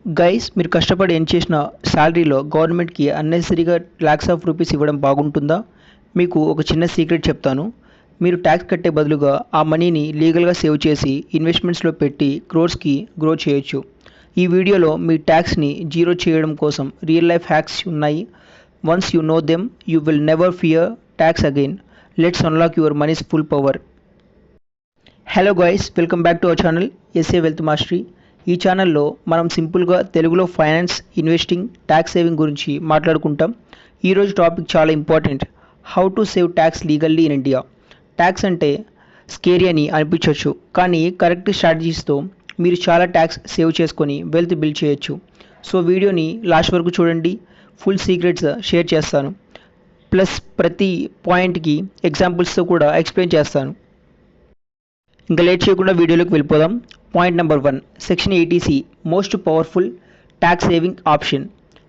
Guys మీరు కష్టపడి earn చేసిన శాలరీలో గవర్నమెంట్కి అన్నెసరీగా లాక్స్ ఆఫ్ రూపీస్ ఇవ్వడం బాగుంటుందా? మీకు ఒక చిన్న సీక్రెట్ చెప్తాను. మీరు ట్యాక్స్ కట్టే బదులుగా ఆ మనీని లీగల్గా సేవ్ చేసి ఇన్వెస్ట్మెంట్స్లో పెట్టి క్రోర్స్కి గ్రో చేయొచ్చు. ఈ వీడియోలో మీ ట్యాక్స్ని జీరో చేయడం కోసం రియల్ లైఫ్ హ్యాక్స్ ఉన్నాయి. Once you know them you will never fear tax again. Let's unlock your money's full power. Hello guys, welcome back to our channel SA wealth mastery. ఈ ఛానల్లో మనం సింపుల్గా తెలుగులో ఫైనాన్స్, ఇన్వెస్టింగ్, ట్యాక్స్ సేవింగ్ గురించి మాట్లాడుకుంటాం. ఈరోజు topic చాలా important. How to save tax legally in India. Tax అంటే స్కేరీ అని అనిపించవచ్చు, కానీ కరెక్ట్ స్ట్రాటజీస్తో మీరు చాలా ట్యాక్స్ సేవ్ చేసుకొని వెల్త్ బిల్డ్ చేయొచ్చు. సో వీడియోని లాస్ట్ వరకు చూడండి. ఫుల్ సీక్రెట్స్ షేర్ చేస్తాను, ప్లస్ ప్రతి పాయింట్కి ఎగ్జాంపుల్స్తో కూడా ఎక్స్ప్లెయిన్ చేస్తాను. ఇంకా లేట్ చేయకుండా వీడియోలోకి వెళ్ళిపోదాం. Point number 1, section 80C most powerful tax saving option.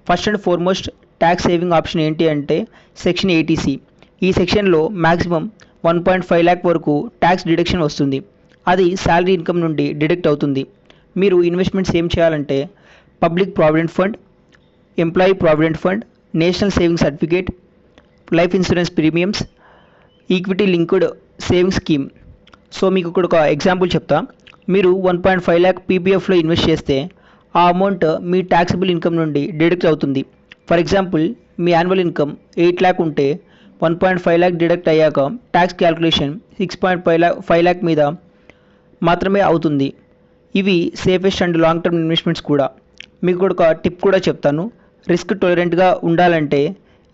First and foremost tax saving option ఏంటి అంటే సెక్షన్ 80C. ఈ సెక్షన్లో మ్యాక్సిమం 1.5 lakh వరకు ట్యాక్స్ డిడక్షన్ వస్తుంది. అది శాలరీ ఇన్కమ్ నుండి డిడక్ట్ అవుతుంది. మీరు ఇన్వెస్ట్మెంట్స్ ఏం చేయాలంటే public provident fund, employee provident fund, national saving certificate, life insurance premiums, equity linked saving scheme. So మీకు ఇక్కడ ఒక ఎగ్జాంపుల్ చెప్తా. మీరు 1.5 lakh పీపీఎఫ్లో ఇన్వెస్ట్ చేస్తే ఆ అమౌంట్ మీ ట్యాక్సిబుల్ ఇన్కమ్ నుండి డిడక్ట్ అవుతుంది. For example me annual income 8 lakh ఉంటే 1.5 lakh డిడక్ట్ అయ్యాక ట్యాక్స్ క్యాల్కులేషన్ 6.5 lakh మీద మాత్రమే అవుతుంది. ఇవి safest and long term investments కూడా. మీకు కూడా ఒక టిప్ కూడా చెప్తాను. రిస్క్ టాలరెంట్గా ఉండాలంటే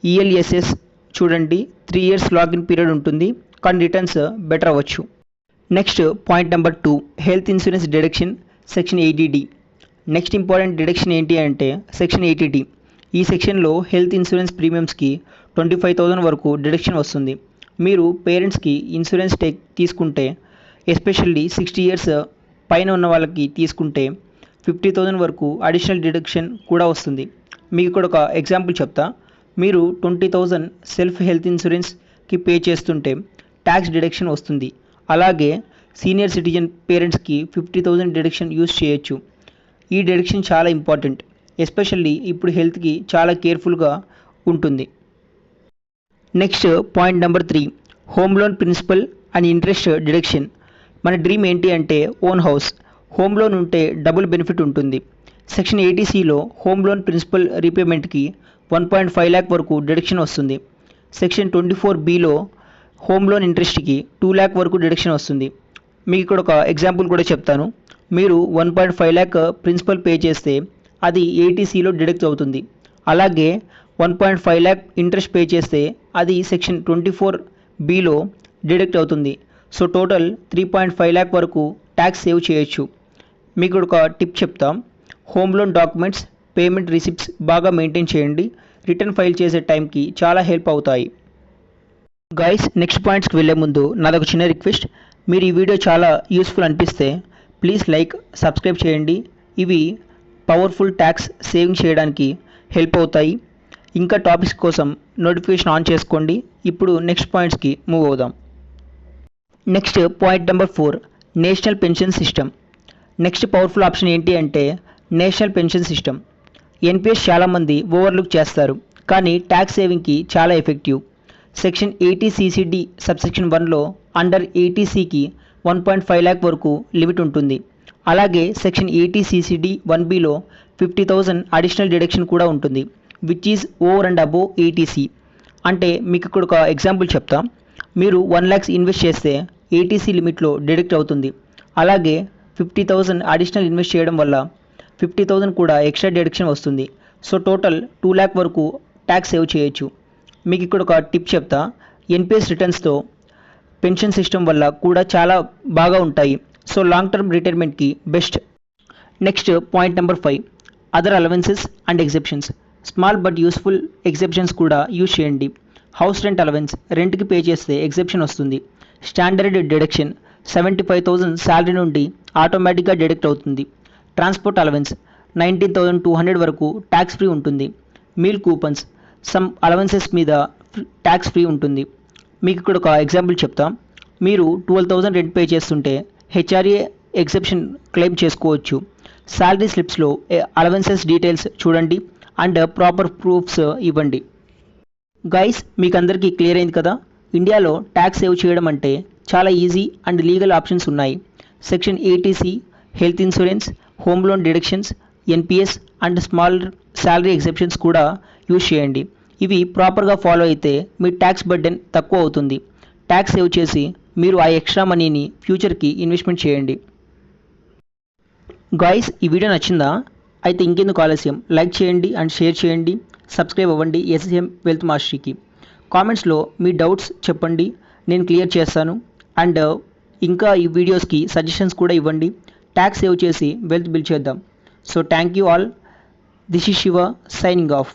ఈఎల్ఎస్ఎస్ చూడండి. 3 years లాగిన్ పీరియడ్ ఉంటుంది, కానీ రిటర్న్స్ బెటర్ అవ్వచ్చు. Next point number 2, health insurance deduction section 80D. Next important deduction ఏంటి అంటే సెక్షన్ 80D. ఈ సెక్షన్లో హెల్త్ ఇన్సూరెన్స్ ప్రీమియమ్స్కి 25,000 వరకు డిడక్షన్ వస్తుంది. మీరు పేరెంట్స్కి ఇన్సూరెన్స్ తీసుకుంటే, ఎస్పెషల్లీ 60 years పైన ఉన్న వాళ్ళకి తీసుకుంటే 50,000 వరకు అడిషనల్ డిడక్షన్ కూడా వస్తుంది. మీకు ఇక్కడ ఒక ఎగ్జాంపుల్ చెప్తా. మీరు 20,000 సెల్ఫ్ హెల్త్ ఇన్సూరెన్స్కి పే చేస్తుంటే ట్యాక్స్ డిడక్షన్ వస్తుంది. అలాగే సీనియర్ సిటిజన్ పేరెంట్స్కి 50,000 డిడక్షన్ యూస్ చేయొచ్చు. ఈ డిడక్షన్ చాలా ఇంపార్టెంట్, ఎస్పెషల్లీ ఇప్పుడు హెల్త్కి చాలా కేర్ఫుల్గా ఉంటుంది. Next point number 3, home loan principal and interest deduction. మన డ్రీమ్ ఏంటి అంటే ఓన్ హౌస్. హోమ్ లోన్ ఉంటే డబుల్ బెనిఫిట్ ఉంటుంది. సెక్షన్ 80Cలో హోమ్ లోన్ ప్రిన్సిపల్ రీపేమెంట్కి 1.5 lakh వరకు డిడక్షన్ వస్తుంది. సెక్షన్ 24Bలో హోమ్ లోన్ ఇంట్రెస్ట్కి 2 lakh వరకు డిడక్షన్ వస్తుంది. మీకు ఇక్కడ ఒక ఎగ్జాంపుల్ కూడా చెప్తాను. మీరు 1.5 lakh ప్రిన్సిపల్ పే చేస్తే అది 80Cలో డిడక్ట్ అవుతుంది. అలాగే 1.5 lakh ఇంట్రెస్ట్ పే చేస్తే అది సెక్షన్ 24Bలో డిడక్ట్ అవుతుంది. సో టోటల్ 3.5 lakh వరకు ట్యాక్స్ సేవ్ చేయొచ్చు. మీకు ఒక టిప్ చెప్తాం. Home loan documents, payment receipts బాగా మెయింటైన్ చేయండి. రిటర్న్ ఫైల్ చేసే టైంకి చాలా హెల్ప్ అవుతాయి. గైస్, నెక్స్ట్ పాయింట్స్కి వెళ్ళే ముందు నాదొక చిన్న రిక్వెస్ట్. మీరు ఈ వీడియో చాలా యూస్ఫుల్ అనిపిస్తే ప్లీజ్ లైక్, సబ్స్క్రైబ్ చేయండి. ఇవి పవర్ఫుల్ ట్యాక్స్ సేవింగ్ చేయడానికి హెల్ప్ అవుతాయి. ఇంకా టాపిక్స్ కోసం నోటిఫికేషన్ ఆన్ చేసుకోండి. ఇప్పుడు నెక్స్ట్ పాయింట్స్కి మూవ్ అవుదాం. Next point number 4, national pension system. Next powerful option ఏంటి అంటే నేషనల్ పెన్షన్ సిస్టమ్. ఎన్పిఎస్ చాలామంది ఓవర్లుక్ చేస్తారు, కానీ ట్యాక్స్ సేవింగ్కి చాలా ఎఫెక్టివ్. సెక్షన్ 80CCD సబ్సెక్షన్ 1లో అండర్ 80Cకి 1.5 lakh వరకు లిమిట్ ఉంటుంది. అలాగే సెక్షన్ 80CCD 1Bలో 50,000 అడిషనల్ డిడక్షన్ కూడా ఉంటుంది, which is over and above 80C. అంటే మీకు ఇక్కడ ఒక ఎగ్జాంపుల్ చెప్తా. మీరు 1 lakh ఇన్వెస్ట్ చేస్తే 80C లిమిట్లో డిడక్ట్ అవుతుంది. అలాగే 50,000 అడిషనల్ ఇన్వెస్ట్ చేయడం వల్ల 50,000 కూడా ఎక్స్ట్రా డిడక్షన్ వస్తుంది. సో టోటల్ 2 lakh వరకు ట్యాక్స్ సేవ్ చేయొచ్చు. మీకు ఇక్కడ ఒక టిప్ చెప్తా. ఎన్పిఎస్ రిటర్న్స్తో పెన్షన్ సిస్టమ్ వల్ల కూడా చాలా బాగా ఉంటాయి. సో లాంగ్ టర్మ్ రిటైర్మెంట్కి best. Next point number 5, other allowances and exemptions. Small but useful exemptions కూడా యూజ్ చేయండి. హౌస్ రెంట్ అలవెన్స్, రెంట్కి పే చేస్తే ఎగ్జెప్షన్ వస్తుంది. స్టాండర్డ్ డిడక్షన్ 75,000 శాలరీ నుండి ఆటోమేటిక్గా డిడక్ట్ అవుతుంది. ట్రాన్స్పోర్ట్ అలవెన్స్ 19,200 వరకు ట్యాక్స్ ఫ్రీ ఉంటుంది. మీల్ కూపన్స్, సమ్ అలవెన్సెస్ మీద ట్యాక్స్ ఫ్రీ ఉంటుంది. మీకు ఇక్కడ ఒక ఎగ్జాంపుల్ చెప్తాం. మీరు 12,000 రెంట్ పే చేస్తుంటే హెచ్ఆర్ఏ ఎగ్జెప్షన్ క్లెయిమ్ చేసుకోవచ్చు. శాలరీ స్లిప్స్లో అలవెన్సెస్ డీటెయిల్స్ చూడండి అండ్ ప్రాపర్ ప్రూఫ్స్ ఇవ్వండి. గైస్, మీకు అందరికీ క్లియర్ అయింది కదా? ఇండియాలో ట్యాక్స్ సేవ్ చేయడం అంటే చాలా ఈజీ అండ్ లీగల్ ఆప్షన్స్ ఉన్నాయి. Section 80C, health insurance, home loan deductions, NPS and small salary exemptions కూడా యూజ్ చేయండి. ఇవి ప్రాపర్గా ఫాలో అయితే మీ ట్యాక్స్ బర్డెన్ తక్కువ అవుతుంది. ట్యాక్స్ సేవ్ చేసి మీరు ఆ ఎక్స్ట్రా మనీని ఫ్యూచర్కి ఇన్వెస్ట్మెంట్ చేయండి. గాయ్స్, ఈ వీడియో నచ్చిందా? అయితే ఇంకెందుకు ఆలస్యం, లైక్ చేయండి అండ్ షేర్ చేయండి, సబ్స్క్రైబ్ అవ్వండి ఎస్ఎస్ఎం వెల్త్ మాస్టరీకి. కామెంట్స్లో మీ డౌట్స్ చెప్పండి, నేను క్లియర్ చేస్తాను. అండ్ ఇంకా ఈ వీడియోస్కి సజెషన్స్ కూడా ఇవ్వండి. ట్యాక్స్ సేవ్ చేసి వెల్త్ బిల్డ్ చేద్దాం. So thank you all. This is Shiva signing off.